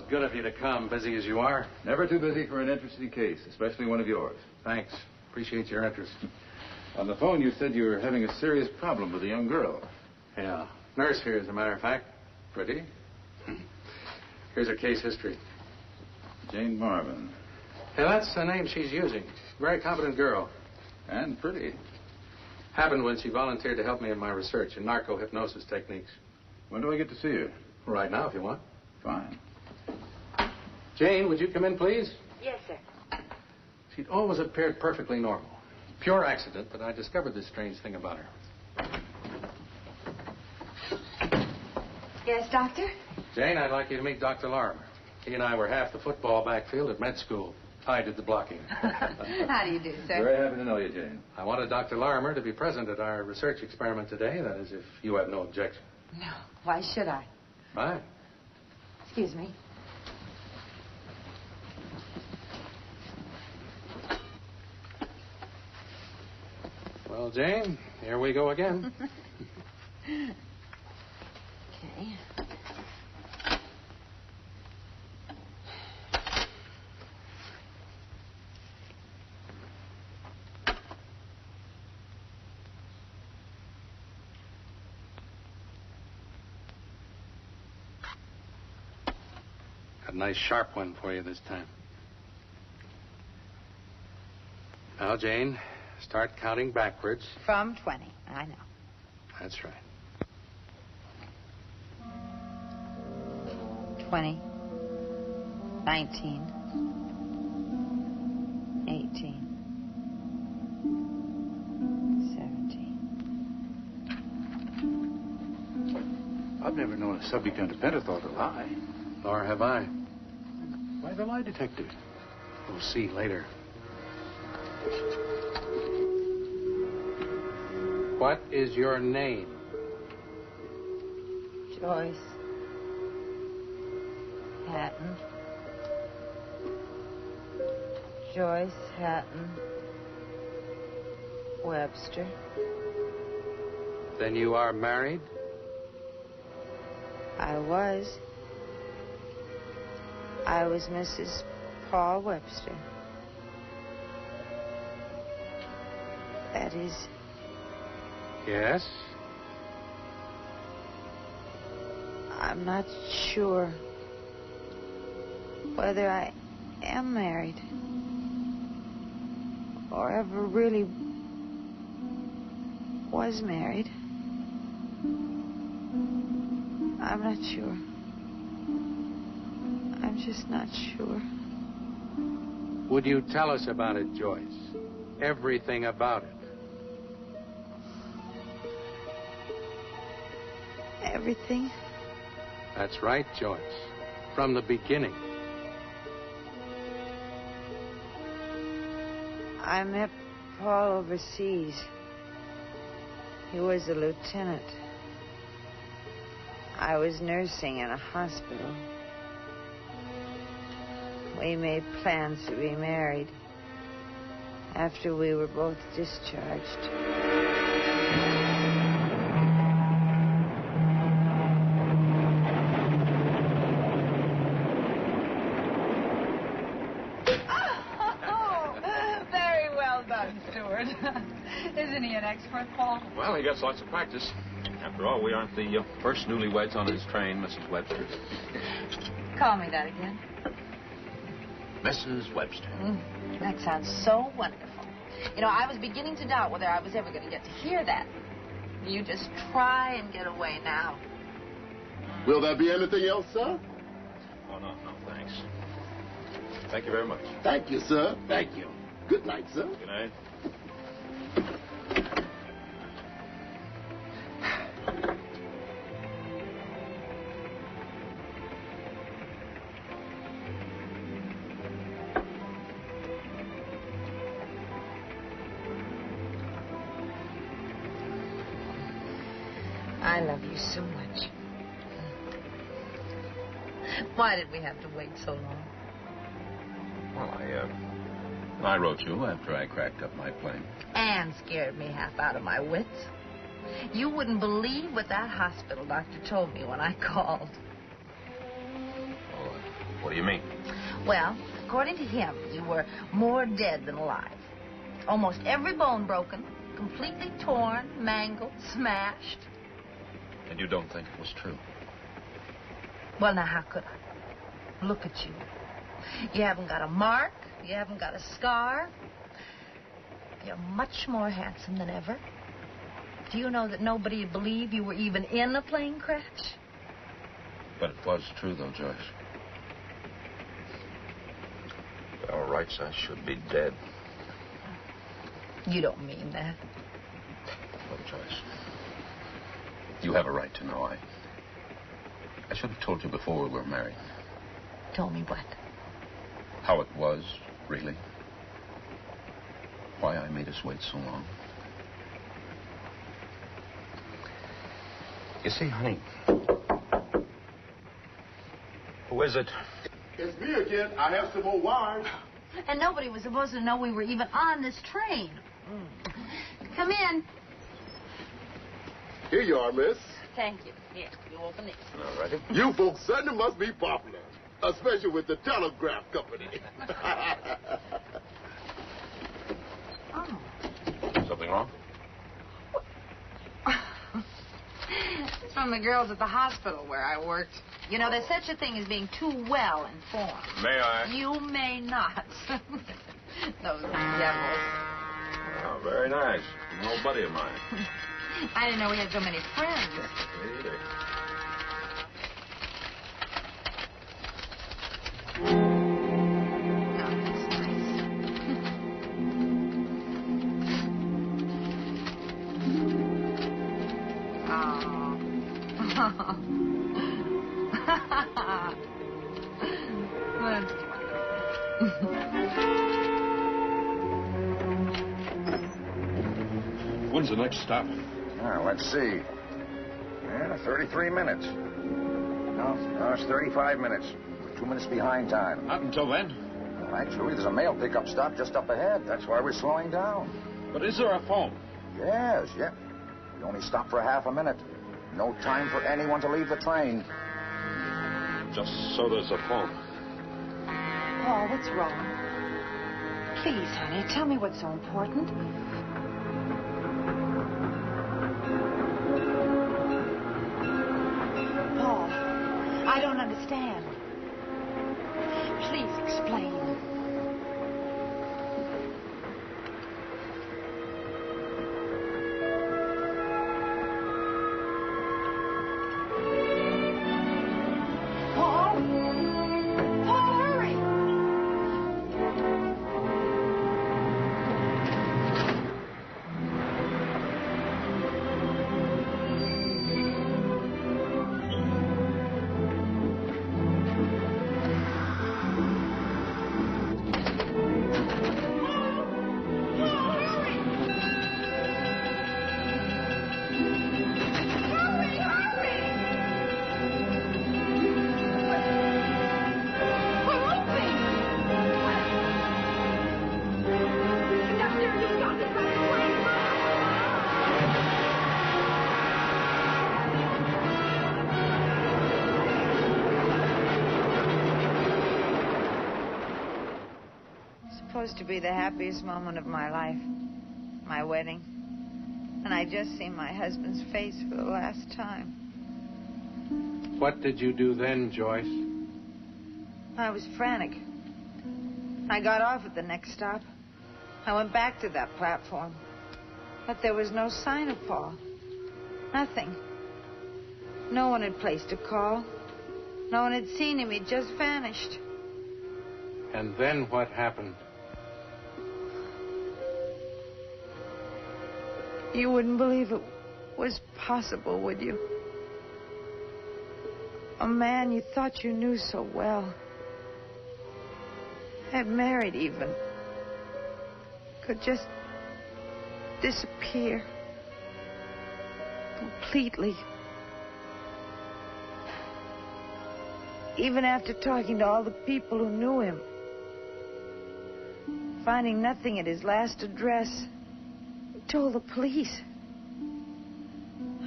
good of you to come, busy as you are. Never too busy for an interesting case, especially one of yours. Thanks. Appreciate your interest. On the phone, you said you were having a serious problem with a young girl. Yeah. Nurse here, as a matter of fact. Pretty. Here's her case history. Jane Marvin. Yeah, that's the name she's using. Very competent girl. And pretty. Happened when she volunteered to help me in my research in narco-hypnosis techniques. When do I get to see her? Right now, if you want. Fine. Jane, would you come in, please? Yes, sir. She'd always appeared perfectly normal. Pure accident, but I discovered this strange thing about her. Yes, Doctor? Jane, I'd like you to meet Dr. Lorimer. He and I were half the football backfield at med school. I did the blocking. How do you do, sir? Very happy to know you, Jane. I wanted Dr. Lorimer to be present at our research experiment today. That is, if you have no objection. No. Why should I? Fine. Excuse me. Well, Jane, here we go again. Okay. Got a nice sharp one for you this time. Now, Jane, start counting backwards. From 20. I know. That's right. 20. 19. 18. 17. I've never known a subject under pentothal to lie. Nor have I. Why the lie detector? We'll see later. What is your name? Joyce. Hatton. Joyce Hatton. Webster. Then you are married? I was Mrs. Paul Webster. That is... Yes. I'm not sure whether I am married or ever really was married. I'm not sure. I'm just not sure. Would you tell us about it, Joyce? Everything about it. Everything? That's right, Joyce. From the beginning. I met Paul overseas. He was a lieutenant. I was nursing in a hospital. We made plans to be married after we were both discharged. Isn't he an expert, Paul? Well, he gets lots of practice. After all, we aren't the first newlyweds on his train, Mrs. Webster. Call me that again. Mrs. Webster. That sounds so wonderful. You know, I was beginning to doubt whether I was ever going to get to hear that. You just try and get away now. Will there be anything else, sir? Oh, no, thanks. Thank you very much. Thank you, sir. Thank you. Good night, sir. Good night. I love you so much. Why did we have to wait so long? Well, I wrote you after I cracked up my plane. And scared me half out of my wits. You wouldn't believe what that hospital doctor told me when I called. Oh, What do you mean? Well, according to him, you were more dead than alive. Almost every bone broken, completely torn, mangled, smashed. And you don't think it was true? Well, now, how could I? Look at you. You haven't got a mark. You haven't got a scar. You're much more handsome than ever. Do you know that nobody would believe you were even in a plane crash? But it was true, though, Joyce. By all rights, I should be dead. You don't mean that. Well, Joyce, you have a right to know. I should have told you before we were married. Told me what? How it was, really. Why I made us wait so long. You see, honey. Who is it? It's me again. I have some more wine. And nobody was supposed to know we were even on this train. Come in. Here you are, miss. Thank you. Here, you open it. All righty. You folks certainly must be popular, especially with the telegraph company. Oh. Something wrong? It's from the girls at the hospital where I worked. You know, there's such a thing as being too well informed. May I? You may not. Those devils. Oh, very nice. An old buddy of mine. I didn't know we had so many friends. Me either. Oh, that's nice. Oh. That's When's the next stop? Let's see. 33 minutes. No, it's 35 minutes. We're 2 minutes behind time. Not until then. Well, actually, there's a mail pickup stop just up ahead. That's why we're slowing down. But is there a phone? Yes. We only stop for half a minute. No time for anyone to leave the train. Just so there's a phone. Paul, what's wrong? Please, honey, tell me what's so important. Paul, I don't understand. Please explain. Supposed to be the happiest moment of my life, my wedding. And I just seen my husband's face for the last time. What did you do then, Joyce? I was frantic. I got off at the next stop. I went back to that platform. But there was no sign of Paul. Nothing. No one had placed a call. No one had seen him. He'd just vanished. And then what happened? You wouldn't believe it was possible, would you? A man you thought you knew so well, had married even, could just disappear completely. Even after talking to all the people who knew him, finding nothing at his last address, he told the police.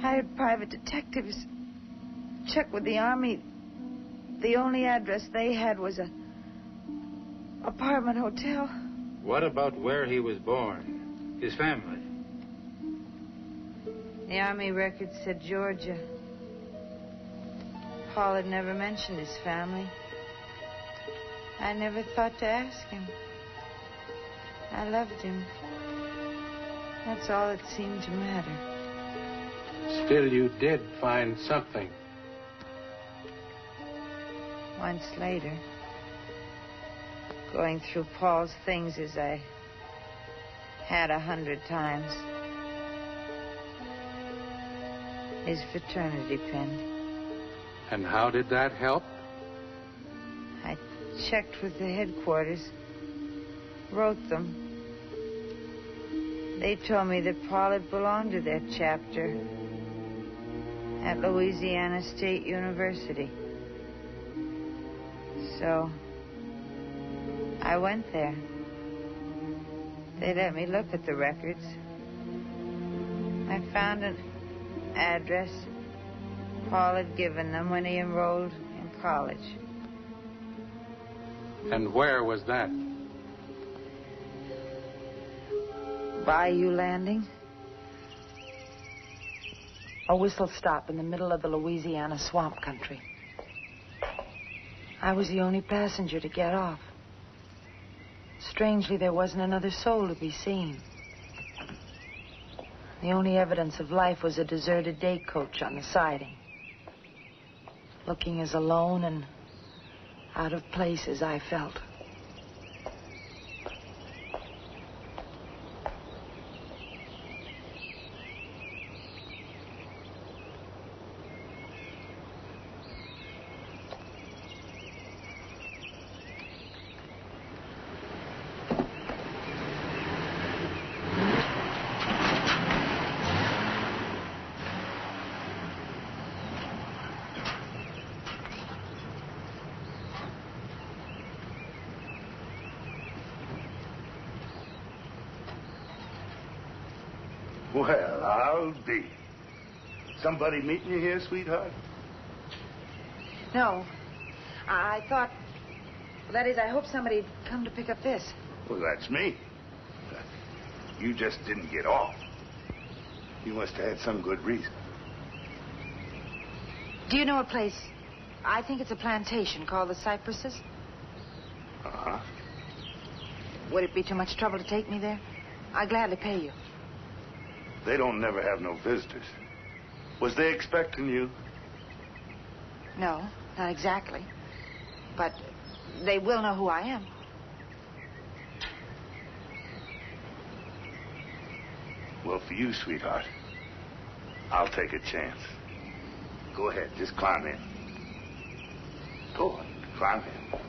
Hired private detectives, checked with the Army. the only address they had was a apartment hotel. What about where he was born? His family? The Army record said Georgia. Paul had never mentioned his family. I never thought to ask him. I loved him. That's all that seemed to matter. Still, you did find something. Months later, going through Paul's things as I had 100 times. His fraternity pin. And how did that help? I checked with the headquarters. Wrote them. They told me that Paul had belonged to their chapter at Louisiana State University. So I went there. They let me look at the records. I found an address Paul had given them when he enrolled in college. And where was that? Bayou Landing. A whistle stop in the middle of the Louisiana swamp country. I was the only passenger to get off. Strangely, there wasn't another soul to be seen. The only evidence of life was a deserted day coach on the siding. Looking as alone and out of place as I felt. Well, I'll be. Somebody meeting you here, sweetheart? No. I thought... That is, I hope somebody'd come to pick up this. Well, that's me. You just didn't get off. You must have had some good reason. Do you know a place? I think it's a plantation called the Cypresses. Uh-huh. Would it be too much trouble to take me there? I'd gladly pay you. They don't never have no visitors. Was they expecting you? No, not exactly. But they will know who I am. Well, for you, sweetheart, I'll take a chance. Go ahead, just climb in. Go on, climb in.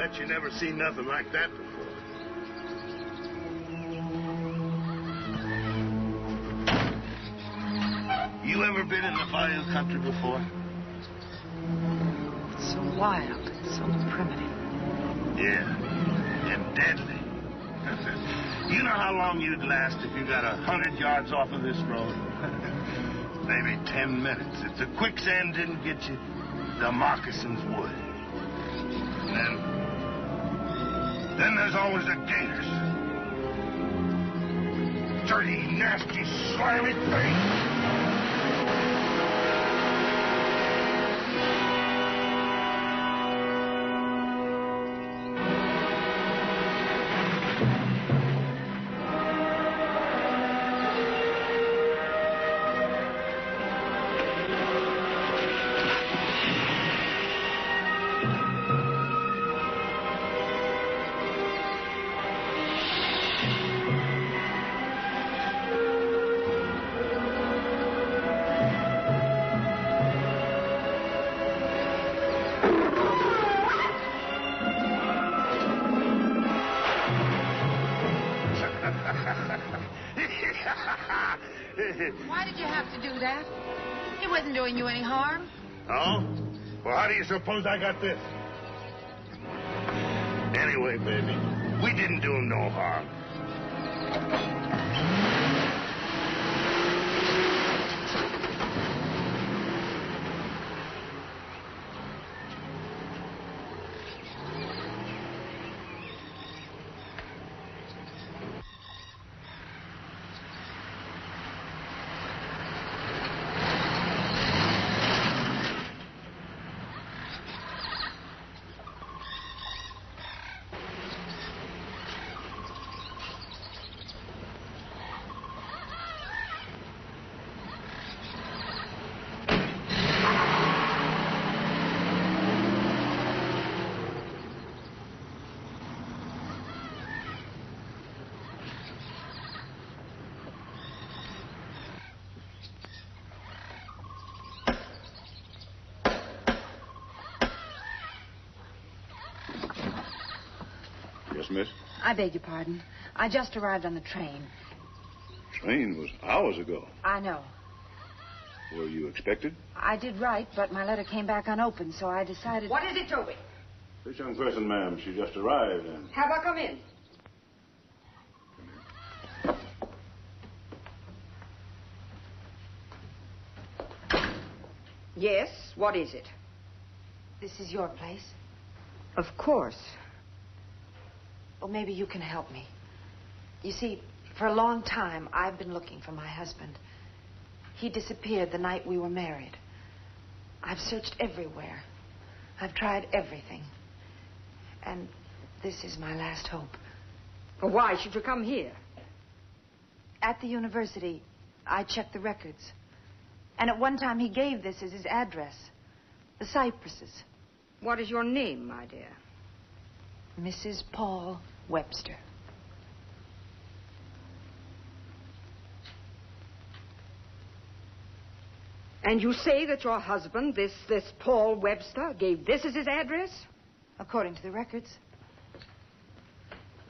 bet you never seen nothing like that before. You ever been in the bayou country before? It's so wild, so primitive. Yeah, and deadly. You know how long you'd last if you got 100 yards off of this road? Maybe 10 minutes. If the quicksand didn't get you, the moccasins would. And then there's always the gators. Dirty, nasty, slimy things. Why did you have to do that? He wasn't doing you any harm. Oh? Well, how do you suppose I got this? Anyway, baby, we didn't do him no harm. Yes, miss? I beg your pardon. I just arrived on the train. Train was hours ago. I know. Were you expected? I did write, but my letter came back unopened, so I decided... What is it, Toby? This young person, ma'am, she just arrived and... Have her come in. Yes, what is it? This is your place? Of course. Well, maybe you can help me. You see, for a long time, I've been looking for my husband. He disappeared the night we were married. I've searched everywhere. I've tried everything. And this is my last hope. Well, why should you come here? At the university, I checked the records. And at one time, he gave this as his address. The Cypresses. What is your name, my dear? Mrs. Paul Webster. And you say that your husband, this Paul Webster, gave this as his address? According to the records.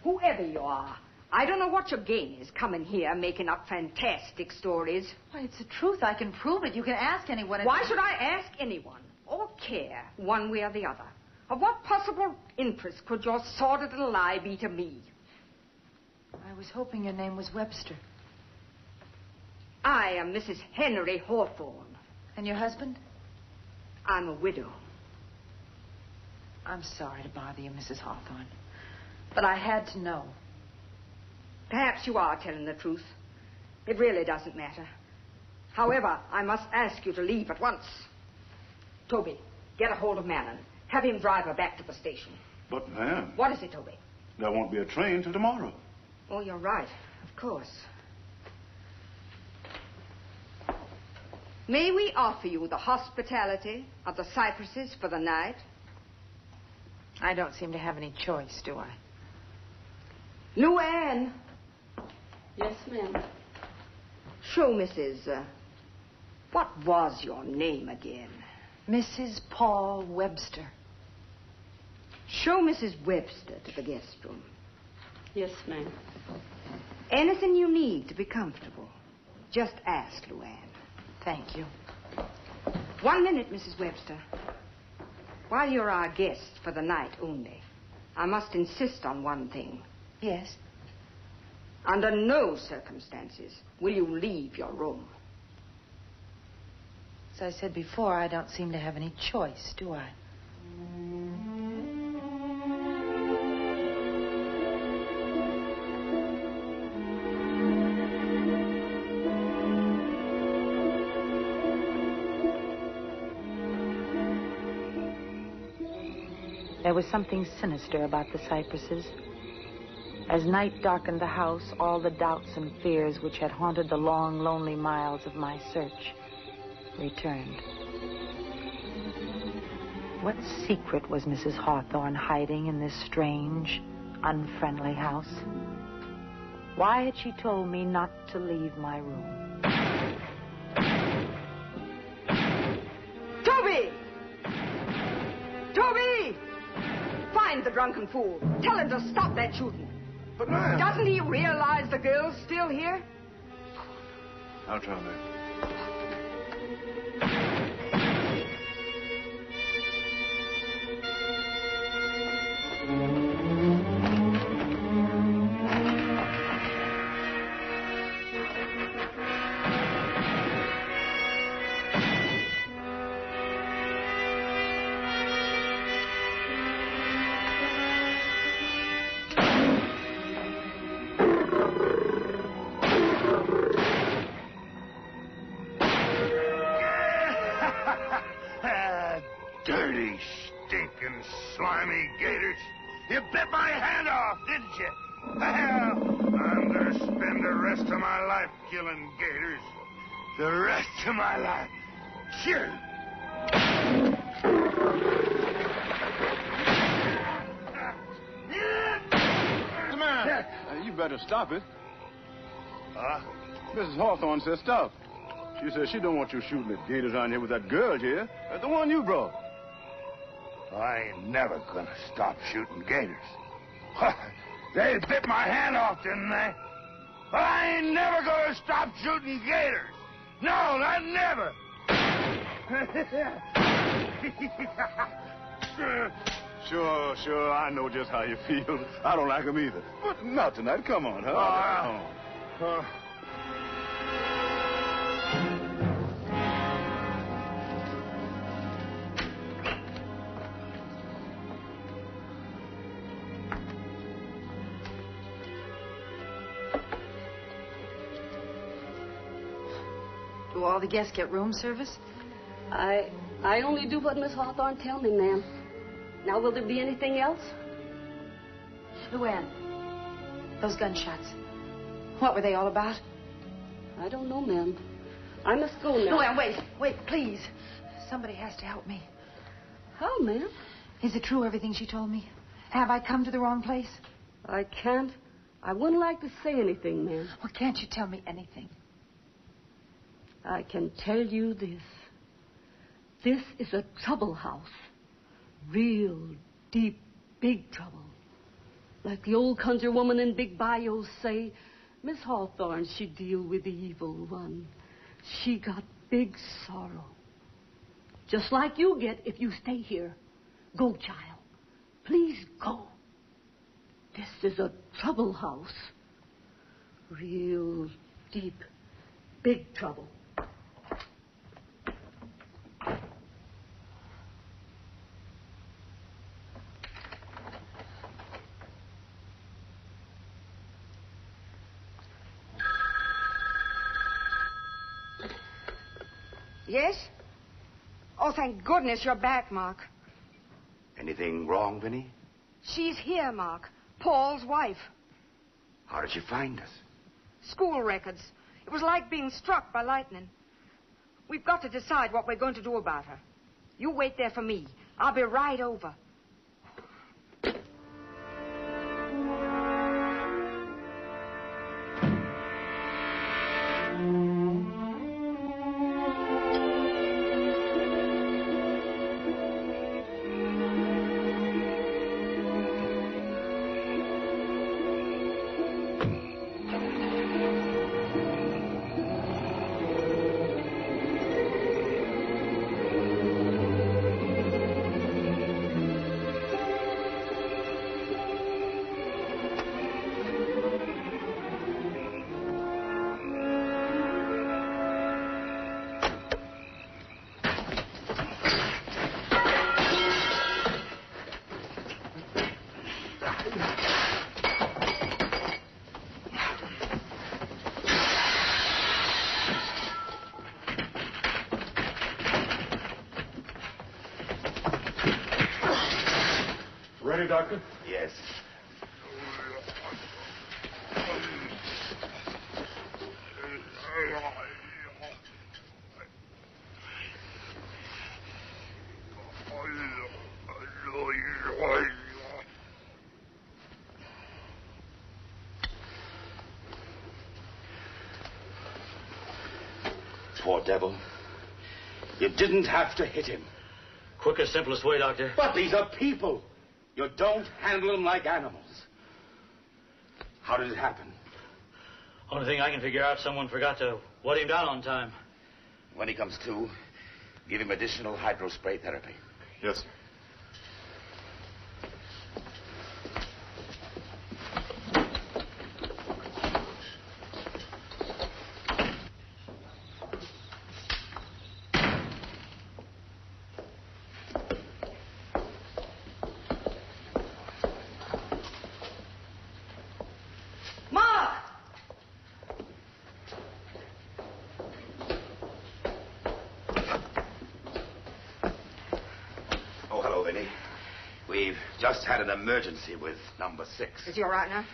Whoever you are, I don't know what your game is coming here making up fantastic stories. Why, it's the truth. I can prove it. You can ask anyone. Why should I ask anyone or care one way or the other? Of what possible interest could your sordid little lie be to me? I was hoping your name was Webster. I am Mrs. Henry Hawthorne. And your husband? I'm a widow. I'm sorry to bother you, Mrs. Hawthorne. But I had to know. Perhaps you are telling the truth. It really doesn't matter. However, I must ask you to leave at once. Toby, get a hold of Manon. Have him drive her back to the station. But, ma'am... What is it, Toby? There won't be a train till tomorrow. Oh, you're right. Of course. May we offer you the hospitality of the Cypresses for the night? I don't seem to have any choice, do I? Luann! Yes, ma'am. Show Mrs. What was your name again? Mrs. Paul Webster. Show Mrs. Webster to the guest room. Yes, ma'am. Anything you need to be comfortable, just ask Luann. Thank you. 1 minute, Mrs. Webster. While you're our guest for the night only, I must insist on one thing. Yes? Under no circumstances will you leave your room. As I said before, I don't seem to have any choice, do I? There was something sinister about the cypresses. As night darkened the house, all the doubts and fears which had haunted the long, lonely miles of my search returned. What secret was Mrs. Hawthorne hiding in this strange, unfriendly house? Why had she told me not to leave my room? Toby! Toby! Find the drunken fool. Tell him to stop that shooting. But, ma'am... Doesn't he realize the girl's still here? I'll try, ma'am. Dirty, stinking, slimy gators. You bit my hand off, didn't you? Well, I'm gonna spend the rest of my life killing gators. The rest of my life. Sure. Come on. You better stop it. Huh? Mrs. Hawthorne says stop. She says she don't want you shooting at gators out here with that girl here. That's the one you brought. I ain't never gonna stop shooting gators. They bit my hand off, didn't they? But I ain't never gonna stop shooting gators. No, not never. Sure, I know just how you feel. I don't like them either. But not tonight. Come on, huh? Do all the guests get room service? I only do what Miss Hawthorne tell me, ma'am. Now, will there be anything else? Luann, those gunshots. What were they all about? I don't know, ma'am. I must go now. Luann, wait, please. Somebody has to help me. How, ma'am? Is it true, everything she told me? Have I come to the wrong place? I can't. I wouldn't like to say anything, ma'am. Well, can't you tell me anything? I can tell you this. This is a trouble house. Real, deep, big trouble. Like the old conjure woman in Big Bayous say, Miss Hawthorne, she deal with the evil one. She got big sorrow. Just like you get if you stay here. Go, child. Please go. This is a trouble house. Real, deep, big trouble. Yes? Oh, thank goodness you're back, Mark. Anything wrong, Vinny? She's here, Mark. Paul's wife. How did you find us? School records. It was like being struck by lightning. We've got to decide what we're going to do about her. You wait there for me. I'll be right over. Ready, Doctor? Yes. Poor devil. You didn't have to hit him. Quickest, simplest way, Doctor. But these are people. You don't handle them like animals. How did it happen? Only thing I can figure out, someone forgot to wet him down on time. When he comes to, give him additional hydrospray therapy. Yes, sir. Just had an emergency with number 6. Is he all right now?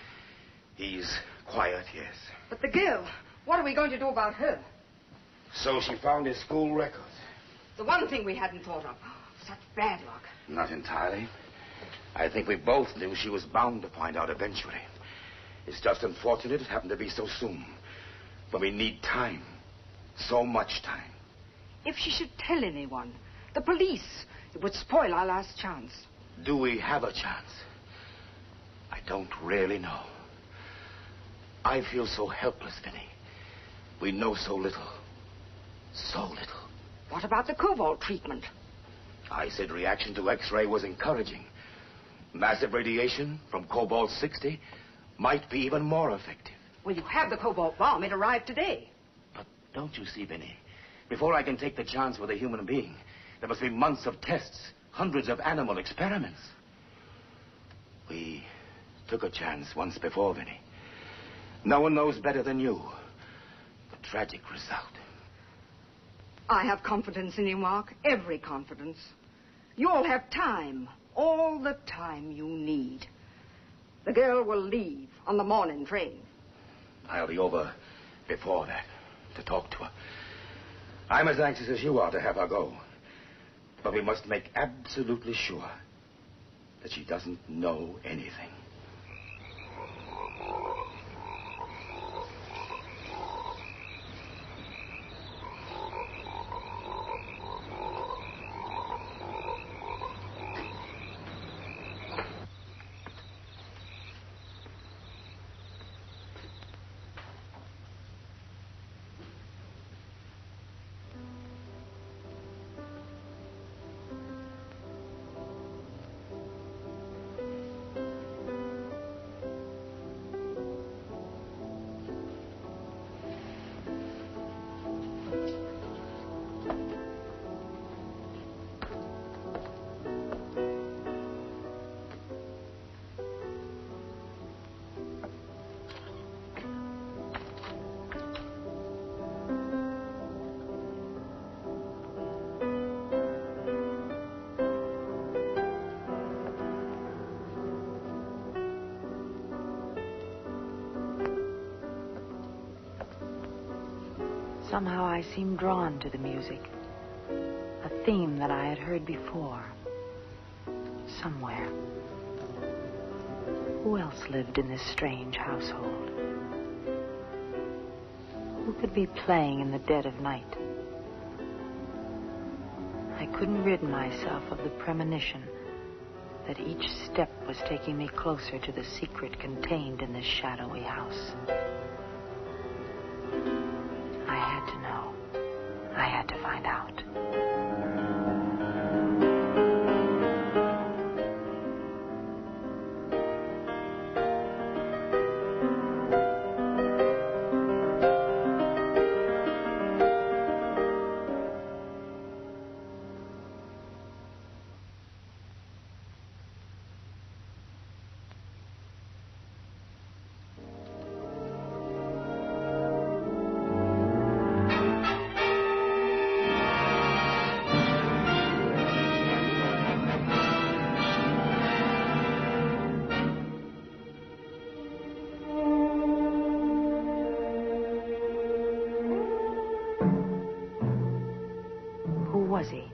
He's quiet, yes. But the girl, what are we going to do about her? So she found his school record. The one thing we hadn't thought of. Such bad luck. Not entirely. I think we both knew she was bound to find out eventually. It's just unfortunate it happened to be so soon. But we need time. So much time. If she should tell anyone, the police, it would spoil our last chance. Do we have a chance? I don't really know. I feel so helpless, Vinny. We know so little. So little. What about the cobalt treatment? I said reaction to X-ray was encouraging. Massive radiation from cobalt-60 might be even more effective. Well, you have the cobalt bomb. It arrived today. But don't you see, Vinny? Before I can take the chance with a human being, there must be months of tests. Hundreds of animal experiments. We took a chance once before, Vinny. No one knows better than you the tragic result. I have confidence in you, Mark. Every confidence. You'll have time. All the time you need. The girl will leave on the morning train. I'll be over before that to talk to her. I'm as anxious as you are to have her go. But we must make absolutely sure that she doesn't know anything. Somehow I seemed drawn to the music. A theme that I had heard before. Somewhere. Who else lived in this strange household? Who could be playing in the dead of night? I couldn't rid myself of the premonition that each step was taking me closer to the secret contained in this shadowy house. I had to know. I had to find out. was he?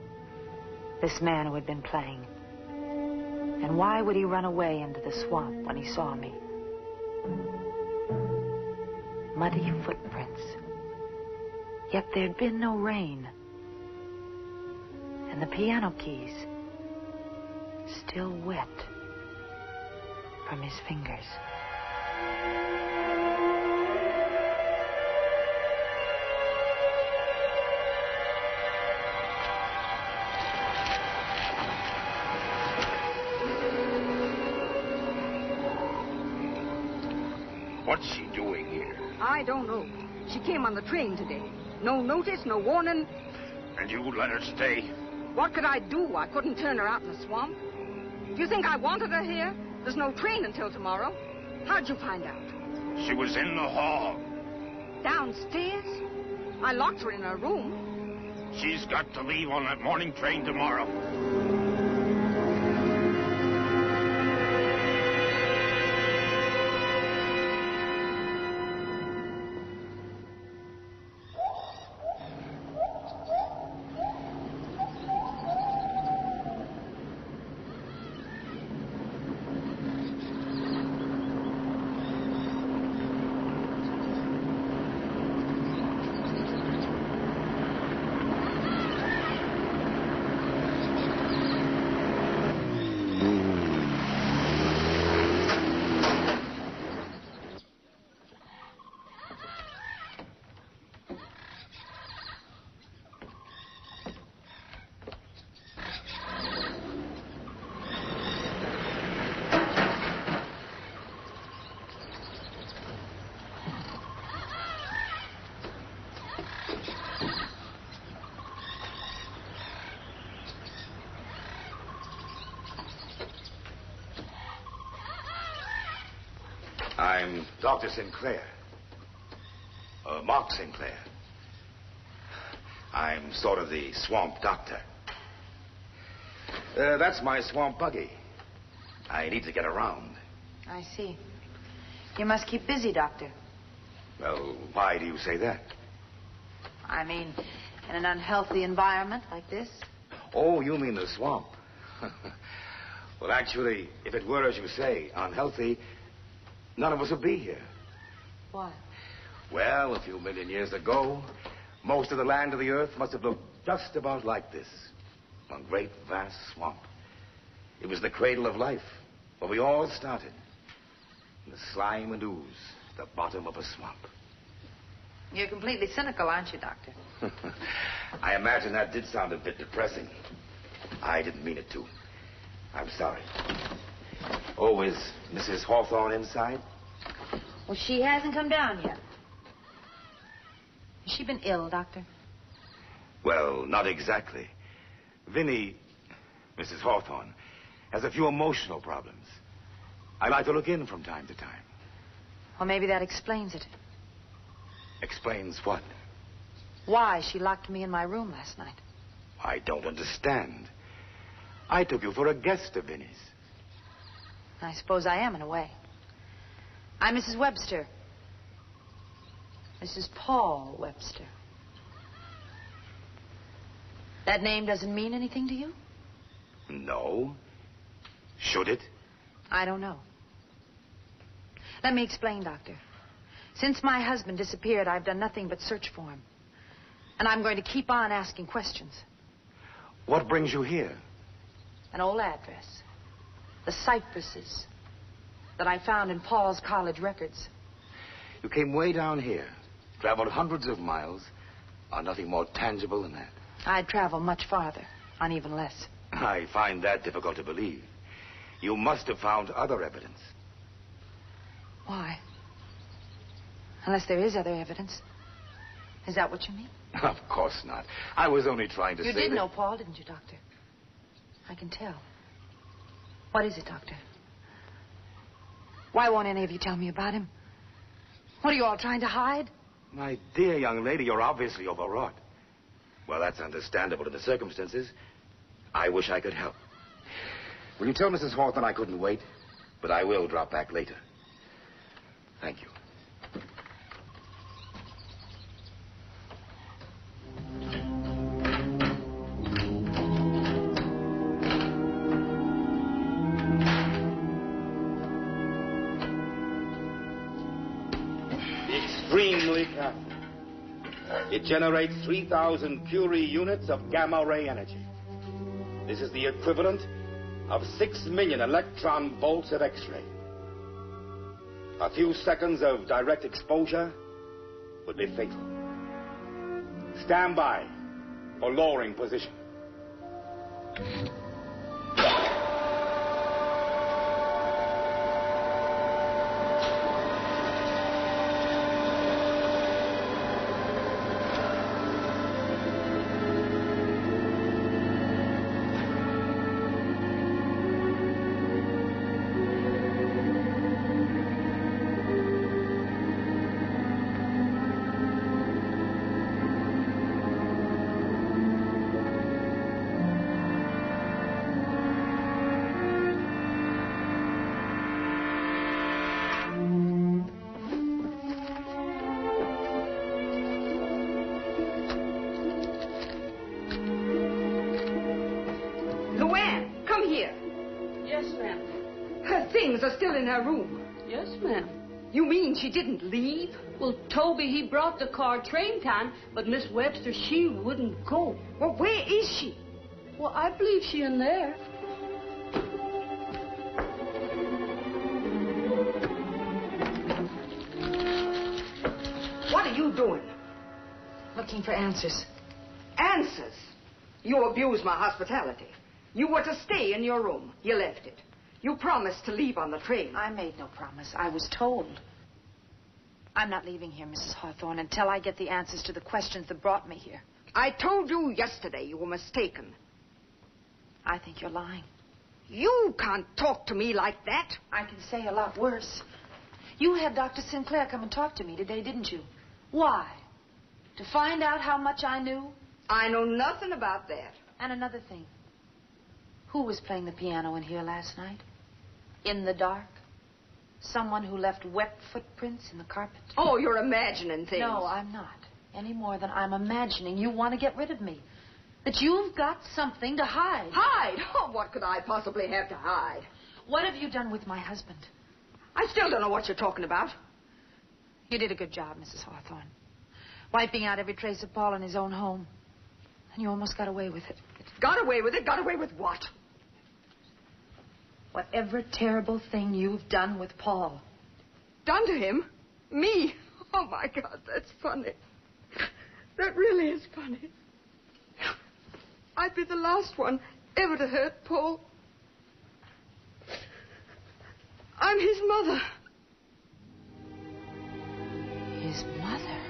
This man who had been playing. And why would he run away into the swamp when he saw me? Muddy footprints. Yet there'd been no rain. And the piano keys, still wet from his fingers. What's she doing here? I don't know. She came on the train today. No notice, no warning. And you let her stay? What could I do? I couldn't turn her out in the swamp. Do you think I wanted her here? There's no train until tomorrow. How'd you find out? She was in the hall. Downstairs? I locked her in her room. She's got to leave on that morning train tomorrow. I'm Dr. Sinclair. Mark Sinclair. I'm sort of the swamp doctor. That's my swamp buggy. I need to get around. I see. You must keep busy, Doctor. Well, why do you say that? I mean, in an unhealthy environment like this. Oh, you mean the swamp. Well, actually, if it were as you say, unhealthy, none of us would be here. Why? Well, a few million years ago, most of the land of the earth must have looked just about like this. A great, vast swamp. It was the cradle of life, where we all started. In the slime and ooze, the bottom of a swamp. You're completely cynical, aren't you, Doctor? I imagine that did sound a bit depressing. I didn't mean it to. I'm sorry. Oh, is Mrs. Hawthorne inside? Well, she hasn't come down yet. Has she been ill, Doctor? Well, not exactly. Vinny, Mrs. Hawthorne, has a few emotional problems. I like to look in from time to time. Well, maybe that explains it. Explains what? Why she locked me in my room last night. I don't understand. I took you for a guest of Vinny's. I suppose I am, in a way. I'm Mrs. Webster. Mrs. Paul Webster. That name doesn't mean anything to you? No. Should it? I don't know. Let me explain, Doctor. Since my husband disappeared, I've done nothing but search for him. And I'm going to keep on asking questions. What brings you here? An old address. The cypresses that I found in Paul's college records. You came way down here, traveled hundreds of miles, on nothing more tangible than that. I'd travel much farther, on even less. I find that difficult to believe. You must have found other evidence. Why? Unless there is other evidence. Is that what you mean? Of course not. I was only trying to say You did that... know Paul, didn't you, Doctor? I can tell. What is it, Doctor? Why won't any of you tell me about him? What are you all trying to hide? My dear young lady, you're obviously overwrought. Well, that's understandable in the circumstances. I wish I could help. Will you tell Mrs. Hawthorne I couldn't wait? But I will drop back later. Thank you. It generates 3,000 Curie units of gamma ray energy. This is the equivalent of 6 million electron volts of X-ray. A few seconds of direct exposure would be fatal. Stand by for lowering position. Are still in her room. Yes, ma'am. You mean she didn't leave? Well, Toby, he brought the car train time, but Miss Webster, she wouldn't go. Well, where is she? Well, I believe she in there. What are you doing? Looking for answers. Answers? You abused my hospitality. You were to stay in your room. You left it. You promised to leave on the train. I made no promise. I was told. I'm not leaving here, Mrs. Hawthorne, until I get the answers to the questions that brought me here. I told you yesterday you were mistaken. I think you're lying. You can't talk to me like that. I can say a lot worse. You had Dr. Sinclair come and talk to me today, didn't you? Why? To find out how much I knew? I know nothing about that. And another thing. Who was playing the piano in here last night? In the dark? Someone who left wet footprints in the carpet? Oh, you're imagining things. No, I'm not. Any more than I'm imagining you want to get rid of me. That you've got something to hide. Hide? Oh, what could I possibly have to hide? What have you done with my husband? I still don't know what you're talking about. You did a good job, Mrs. Hawthorne. Wiping out every trace of Paul in his own home. And you almost got away with it. Got away with it? Got away with what? Whatever terrible thing you've done with Paul. Done to him? Me? Oh, my God, that's funny. That really is funny. I'd be the last one ever to hurt Paul. I'm his mother. His mother?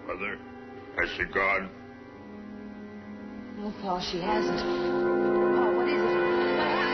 Mother, has she gone? No, Paul, she hasn't. Oh, what is it? What happened?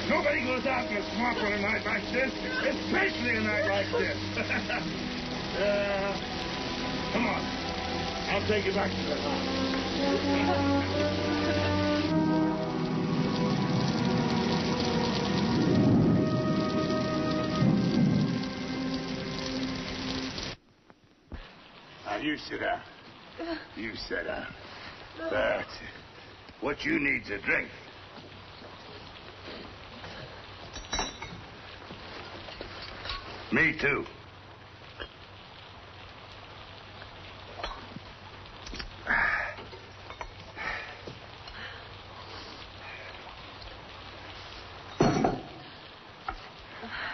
Nobody goes out in the swamp on a night like this, especially a night like this. Come on. I'll take you back to the house. Now, you sit down. You sit down. That's it. What you need's a drink. Me too.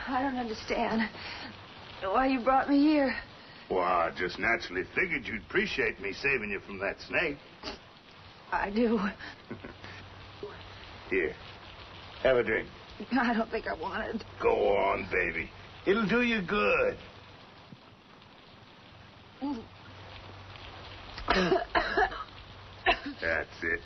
I don't understand why you brought me here. Well, I just naturally figured you'd appreciate me saving you from that snake. I do. Here, have a drink. I don't think I want it. Go on, baby. It'll do you good. That's it.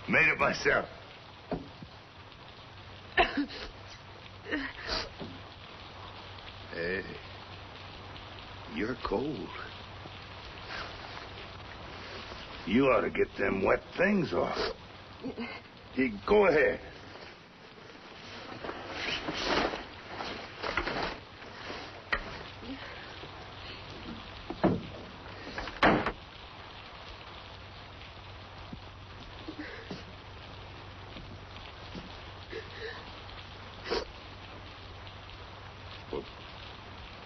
Made it myself. Hey, you're cold. You ought to get them wet things off. Here, go ahead. Well,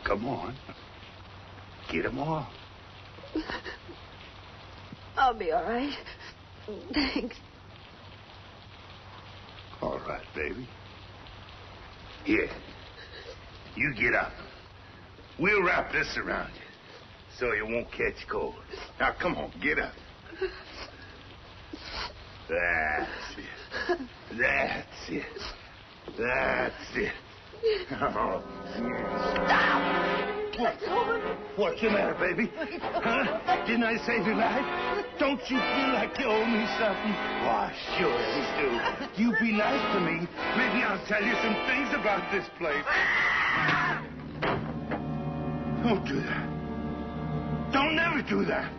come on. Get them off. I'll be all right. Thanks. All right, baby. Here. You get up. We'll wrap this around you so you won't catch cold. Now, come on, get up. That's it. That's it. That's it. Oh. What's the matter, baby? Huh? Didn't I save your life? Don't you feel like you owe me something? Why, sure you do. You be nice to me. Maybe I'll tell you some things about this place. Don't do that. Don't never do that.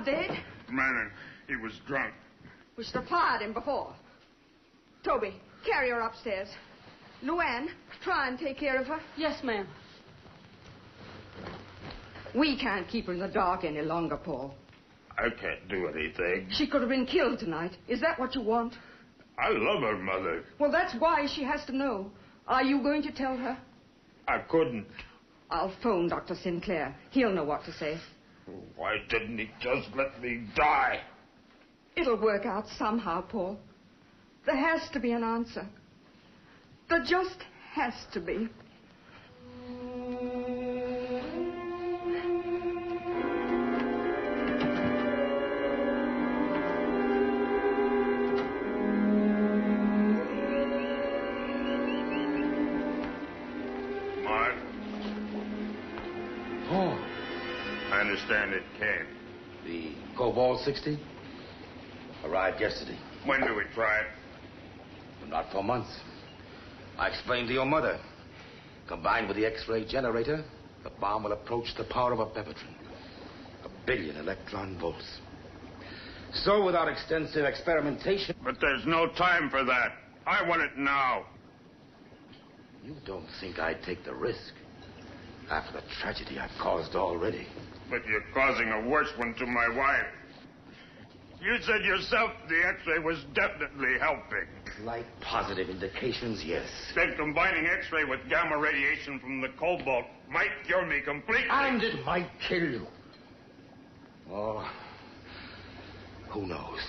Dead? Manon, he was drunk. We should have fired him before. Toby, carry her upstairs. Luann, try and take care of her. Yes, ma'am. We can't keep her in the dark any longer, Paul. I can't do anything. She could have been killed tonight. Is that what you want? I love her, Mother. Well, that's why she has to know. Are you going to tell her? I couldn't. I'll phone Dr. Sinclair. He'll know what to say. Why didn't he just let me die? It'll work out somehow, Paul. There has to be an answer. There just has to be. Mark? Paul. I understand it came. The Cobalt 60 arrived yesterday. When do we try it? Not for months. I explained to your mother. Combined with the X-ray generator, the bomb will approach the power of a bevatron. 1 billion electron volts. So without extensive experimentation... But there's no time for that. I want it now. You don't think I'd take the risk after the tragedy I've caused already. But you're causing a worse one to my wife. You said yourself the X-ray was definitely helping. Slight positive indications, yes. Then combining X-ray with gamma radiation from the cobalt might cure me completely. And it might kill you. Oh, who knows?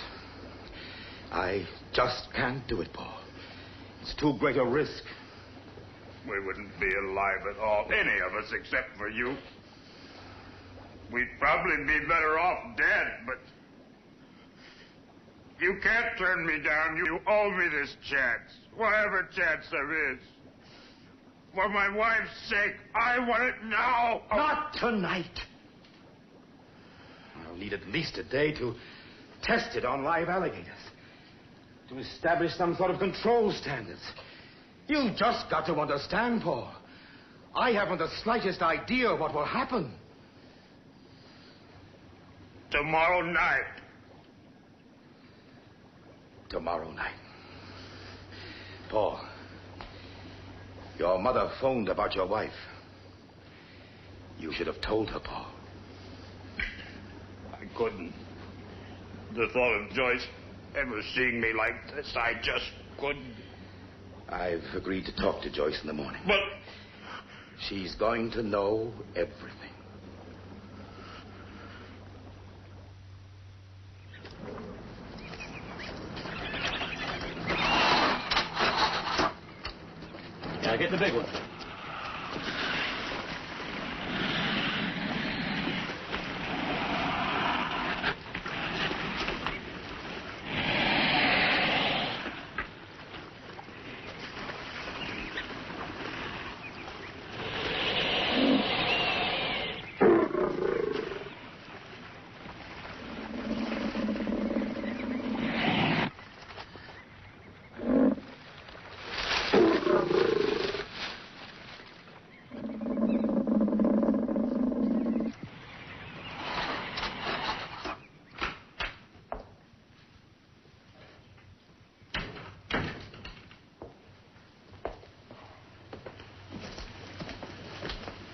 I just can't do it, Paul. It's too great a risk. We wouldn't be alive at all, any of us except for you. We'd probably be better off dead, but... You can't turn me down. You owe me this chance. Whatever chance there is. For my wife's sake, I want it now. Not tonight. I'll need at least a day to test it on live alligators. To establish some sort of control standards. You've just got to understand, Paul. I haven't the slightest idea of what will happen. Tomorrow night. Tomorrow night. Paul, your mother phoned about your wife. You should have told her, Paul. I couldn't. The thought of Joyce ever seeing me like this, I just couldn't. I've agreed to talk to Joyce in the morning. But... She's going to know everything. Now get the big one.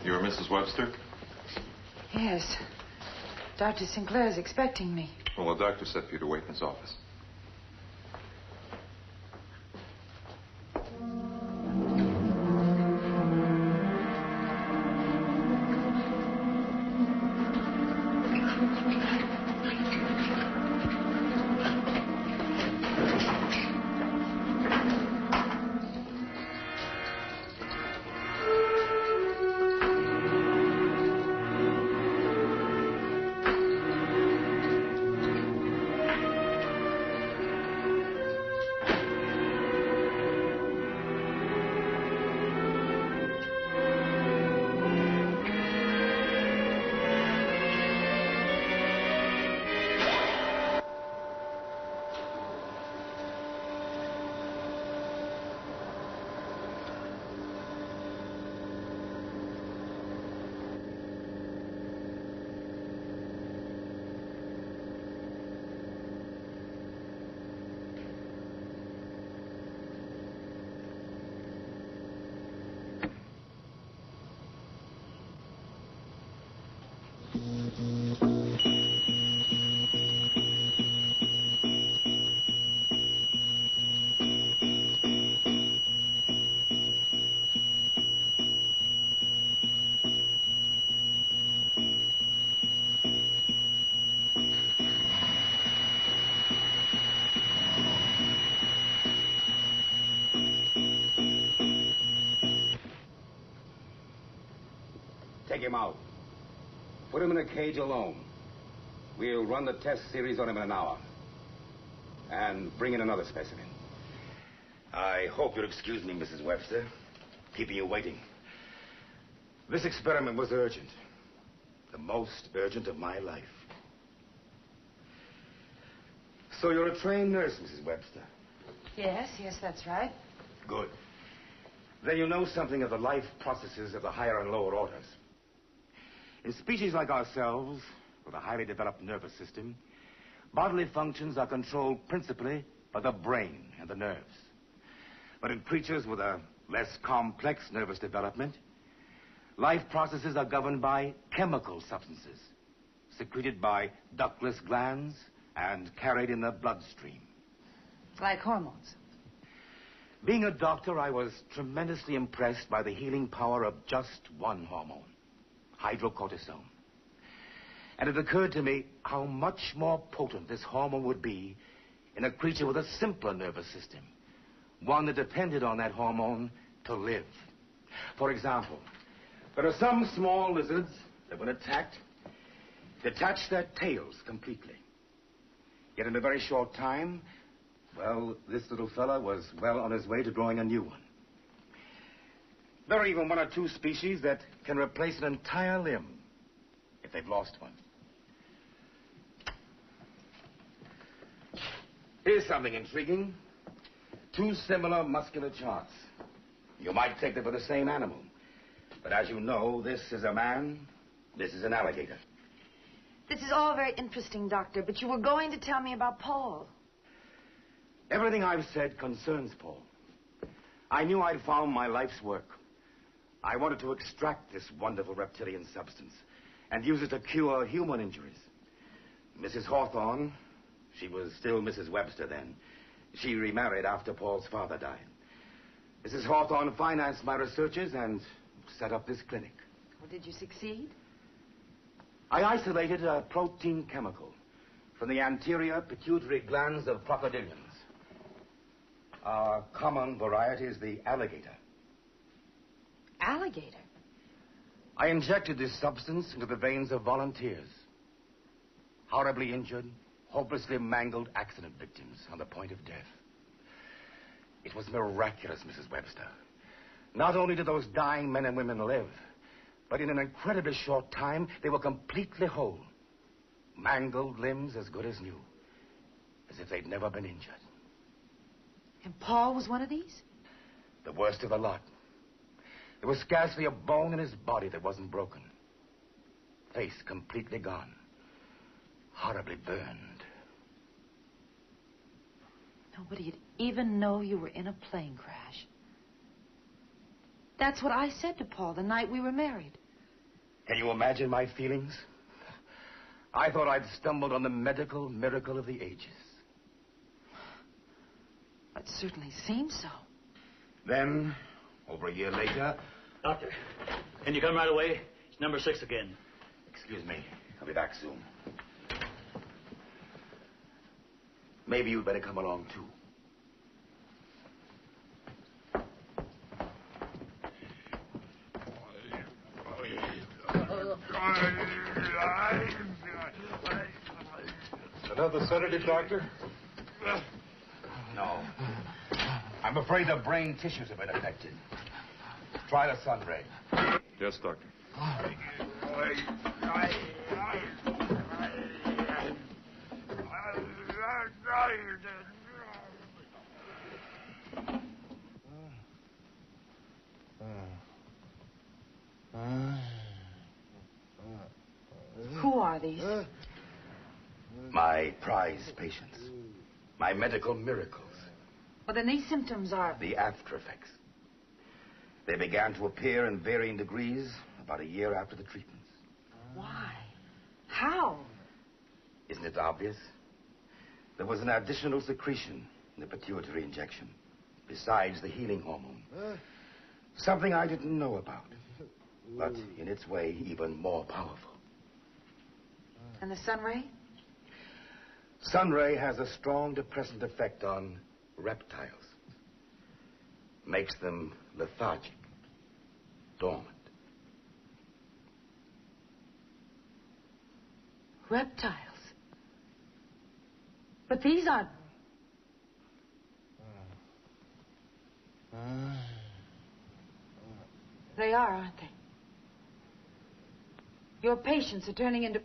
You're Mrs. Webster? Yes. Dr. Sinclair is expecting me. Well, the doctor said for you to wait in his office. him out. Put him in a cage alone. We'll run the test series on him in an hour. And bring in another specimen. I hope you'll excuse me, Mrs. Webster, keeping you waiting. This experiment was urgent. The most urgent of my life. So you're a trained nurse, Mrs. Webster? Yes, that's right. Good. Then you know something of the life processes of the higher and lower orders. In species like ourselves, with a highly developed nervous system, bodily functions are controlled principally by the brain and the nerves. But in creatures with a less complex nervous development, life processes are governed by chemical substances, secreted by ductless glands and carried in the bloodstream. Like hormones. Being a doctor, I was tremendously impressed by the healing power of just one hormone, hydrocortisone. And it occurred to me how much more potent this hormone would be in a creature with a simpler nervous system, one that depended on that hormone to live. For example, there are some small lizards that, when attacked, detach their tails completely. Yet in a very short time, well, this little fella was well on his way to growing a new one. There are even one or two species that can replace an entire limb if they've lost one. Here's something intriguing. Two similar muscular charts. You might take them for the same animal. But as you know, this is a man, this is an alligator. This is all very interesting, Doctor, but you were going to tell me about Paul. Everything I've said concerns Paul. I knew I'd found my life's work. I wanted to extract this wonderful reptilian substance and use it to cure human injuries. Mrs. Hawthorne, she was still Mrs. Webster then. She remarried after Paul's father died. Mrs. Hawthorne financed my researches and set up this clinic. Well, did you succeed? I isolated a protein chemical from the anterior pituitary glands of crocodilians. Our common variety is the alligator. Alligator? I injected this substance into the veins of volunteers. Horribly injured, hopelessly mangled accident victims on the point of death. It was miraculous, Mrs. Webster. Not only did those dying men and women live, but in an incredibly short time, they were completely whole. Mangled limbs as good as new. As if they'd never been injured. And Paul was one of these? The worst of the lot. There was scarcely a bone in his body that wasn't broken. Face completely gone. Horribly burned. Nobody'd even know you were in a plane crash. That's what I said to Paul the night we were married. Can you imagine my feelings? I thought I'd stumbled on the medical miracle of the ages. It certainly seems so. Then, over a year later... Doctor, can you come right away? It's number 6 again. Excuse me. I'll be back soon. Maybe you'd better come along, too. Another sedative, Doctor? No. I'm afraid the brain tissues have been affected. Try the sun ray. Yes, Doctor. Who are these? My prize patients. My medical miracles. Well, then these symptoms are... The after effects. They began to appear in varying degrees about a year after the treatments. Why? How? Isn't it obvious? There was an additional secretion in the pituitary injection, besides the healing hormone. Something I didn't know about, but in its way, even more powerful. And the sun ray? Sun ray has a strong depressant effect on reptiles. Makes them lethargic, dormant. Reptiles. But these aren't... They are, aren't they? Your patients are turning into...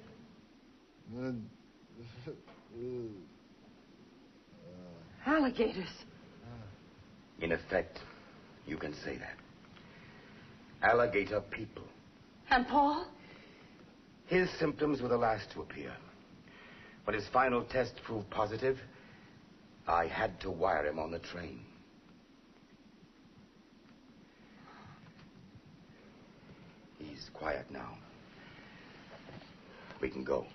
alligators. In effect, you can say that. Alligator people. And Paul? His symptoms were the last to appear. When his final test proved positive, I had to wire him on the train. He's quiet now. We can go.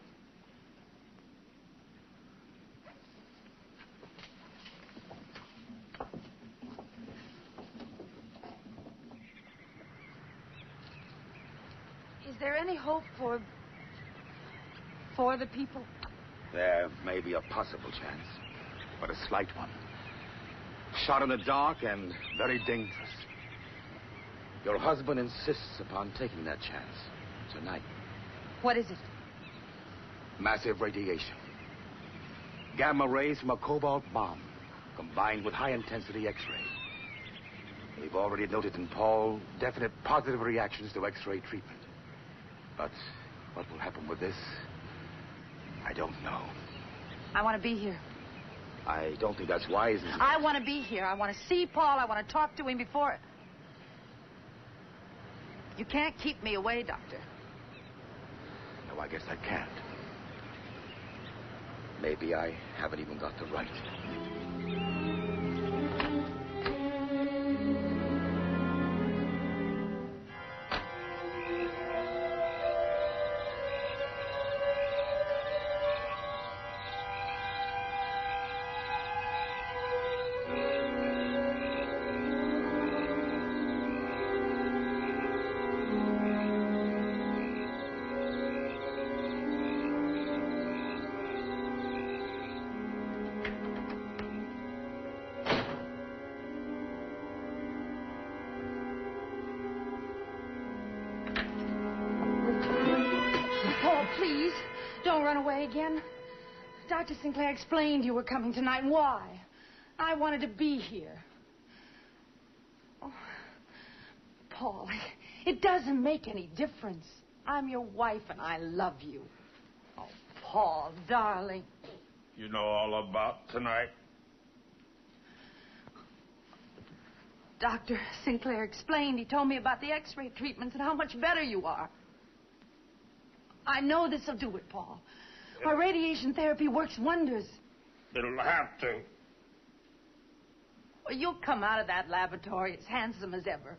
Is there any hope for the people? There may be a possible chance, but a slight one. Shot in the dark and very dangerous. Your husband insists upon taking that chance tonight. What is it? Massive radiation. Gamma rays from a cobalt bomb, combined with high-intensity X-ray. They've already noted in Paul definite positive reactions to X-ray treatment. But what will happen with this, I don't know. I want to be here. I don't think that's wise. I want to be here. I want to see Paul. I want to talk to him before... You can't keep me away, Doctor. No, I guess I can't. Maybe I haven't even got the right. Please, don't run away again. Dr. Sinclair explained you were coming tonight. Why? I wanted to be here. Oh, Paul, it doesn't make any difference. I'm your wife and I love you. Oh, Paul, darling. You know all about tonight? Dr. Sinclair explained. He told me about the X-ray treatments and how much better you are. I know this'll do it, Paul. Our radiation therapy works wonders. It'll have to. Well, you'll come out of that laboratory as handsome as ever.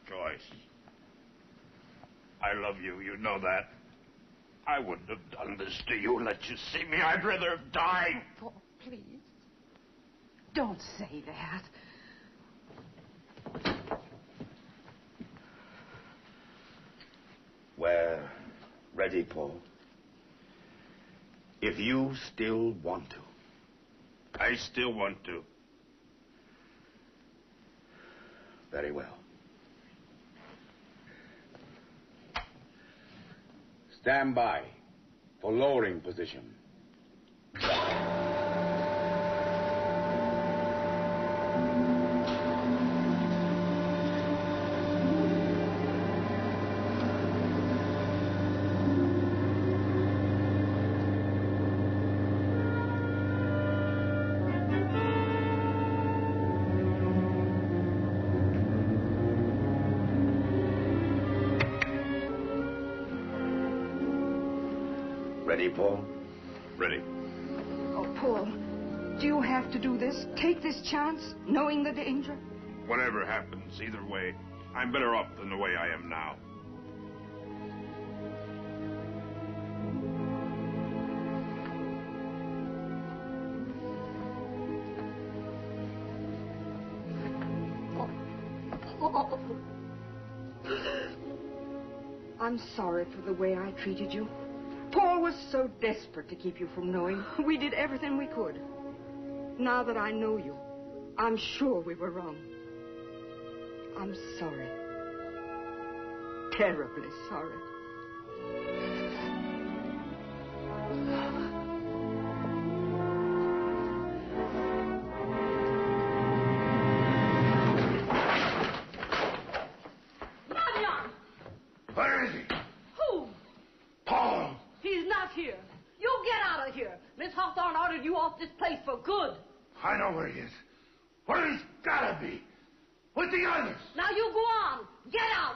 Joyce, I love you. You know that. I wouldn't have done this to you. Let you see me. I'd rather have died. Oh, Paul, please. Don't say that. We're ready, Paul. If you still want to. I still want to. Very well. Stand by for lowering position. Ready, Paul? Ready. Oh, Paul, do you have to do this? Take this chance, knowing the danger? Whatever happens, either way, I'm better off than the way I am now. Paul. I'm sorry for the way I treated you. Paul was so desperate to keep you from knowing. We did everything we could. Now that I know you, I'm sure we were wrong. I'm sorry. terribly sorry. Marion! Where is he? Who? Paul! He's not here. You get out of here. Miss Hawthorne ordered you off this place for good. I know where he is. Where he's gotta be. With the others. Now you go on. Get out.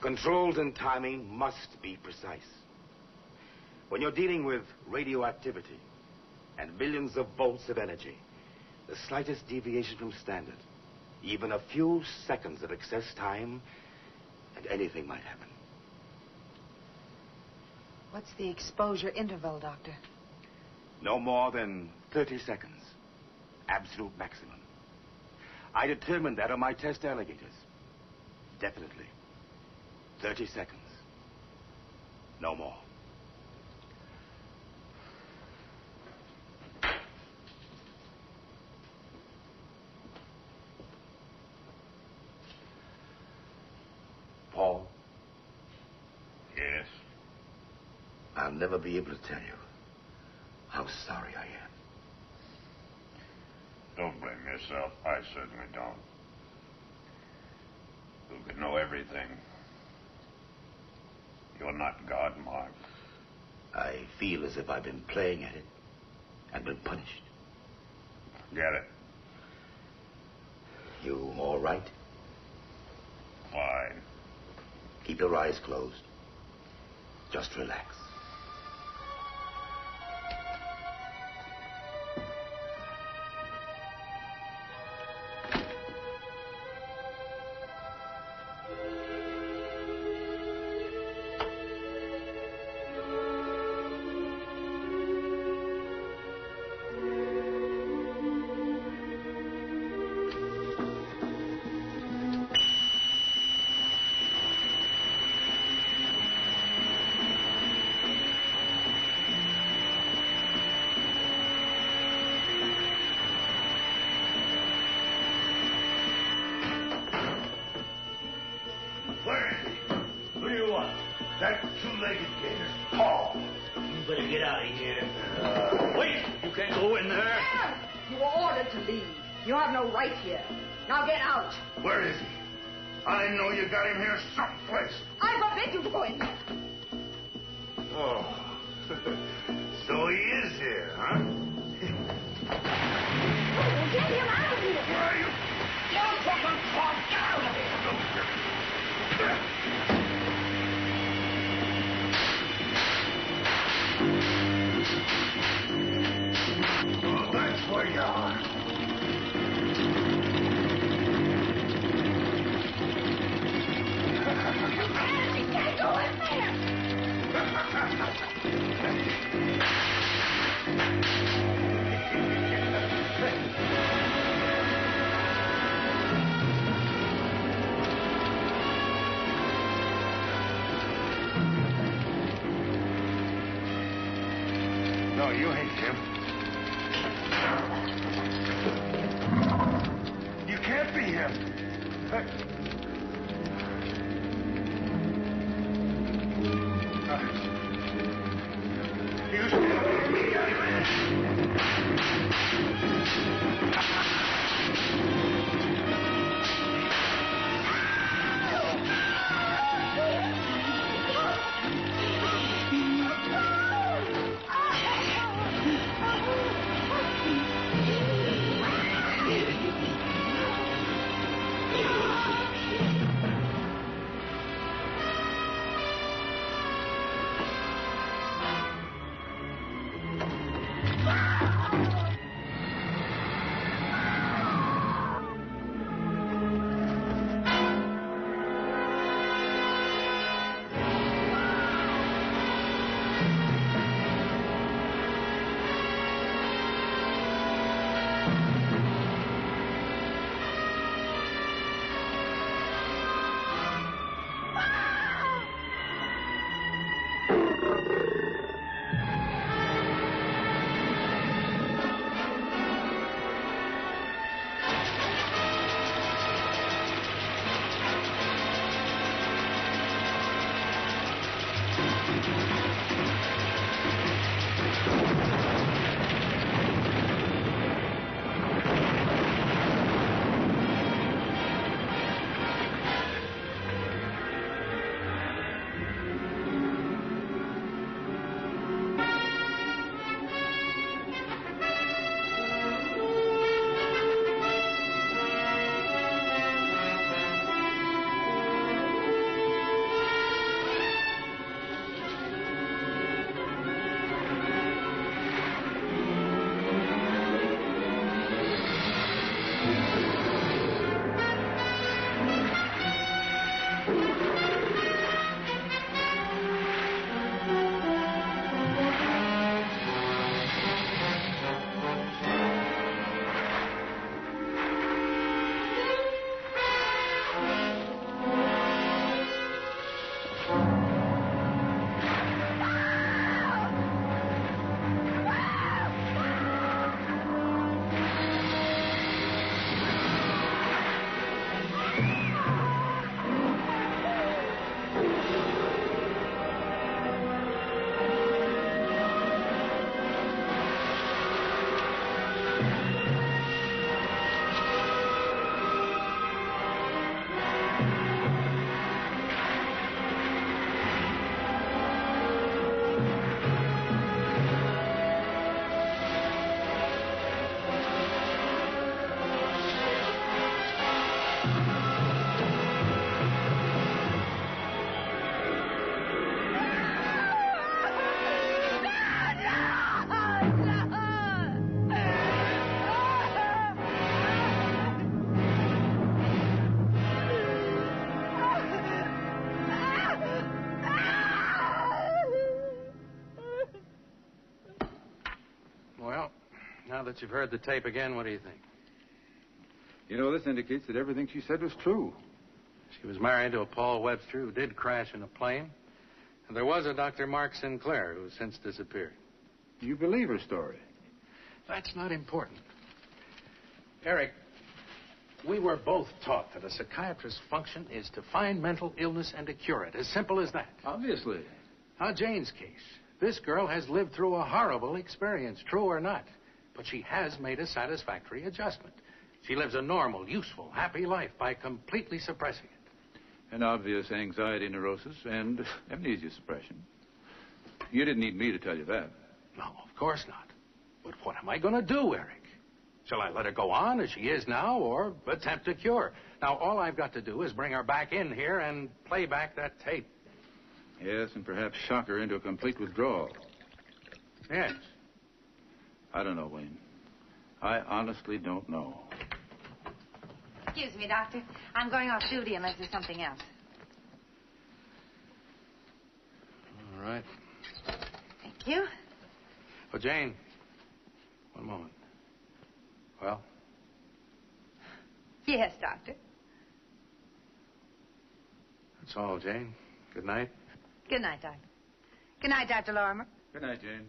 Controls and timing must be precise. When you're dealing with radioactivity and millions of volts of energy, the slightest deviation from standard, even a few seconds of excess time, and anything might happen. What's the exposure interval, Doctor? No more than 30 seconds. Absolute maximum. I determined that on my test alligators. Definitely. 30 seconds. No more. Paul? Yes? I'll never be able to tell you how sorry I am. Don't blame yourself. I certainly don't. Who could know everything? You're not God, Marv. I feel as if I've been playing at it and been punished. Get it? You all right? Fine. Keep your eyes closed. Just relax. Where is he? Who do you want? That two-legged gator, Paul. You better get out of here. Wait! You can't go in there. You were ordered to leave. You have no right here. Now get out. Where is he? I know you got him here someplace. I forbid you to go in. Oh. So he is here, huh? Get him out of here. Where are you? You fucking frog. Get out of here. Oh, that's where you are. You can't go in there. No, you ain't him. You can't be him. that you've heard the tape again, what do you think? You know, this indicates that everything she said was true. She was married to a Paul Webster who did crash in a plane. And there was a Dr. Mark Sinclair who's since disappeared. You believe her story? That's not important. Eric, we were both taught that a psychiatrist's function is to find mental illness and to cure it. As simple as that. Obviously. Now, Jane's case. This girl has lived through a horrible experience, true or not. But she has made a satisfactory adjustment. She lives a normal, useful, happy life by completely suppressing it. An obvious anxiety neurosis and amnesia suppression. You didn't need me to tell you that. No, of course not. But what am I going to do, Eric? Shall I let her go on as she is now or attempt a cure? Now, all I've got to do is bring her back in here and play back that tape. Yes, and perhaps shock her into a complete withdrawal. Yes. I don't know, Wayne. I honestly don't know. Excuse me, Doctor. I'm going off duty unless there's something else. All right. Thank you. Oh, Jane. One moment. Well? Yes, Doctor. That's all, Jane. Good night. Good night, Doctor. Good night, Dr. Lorimer. Good night, Jane.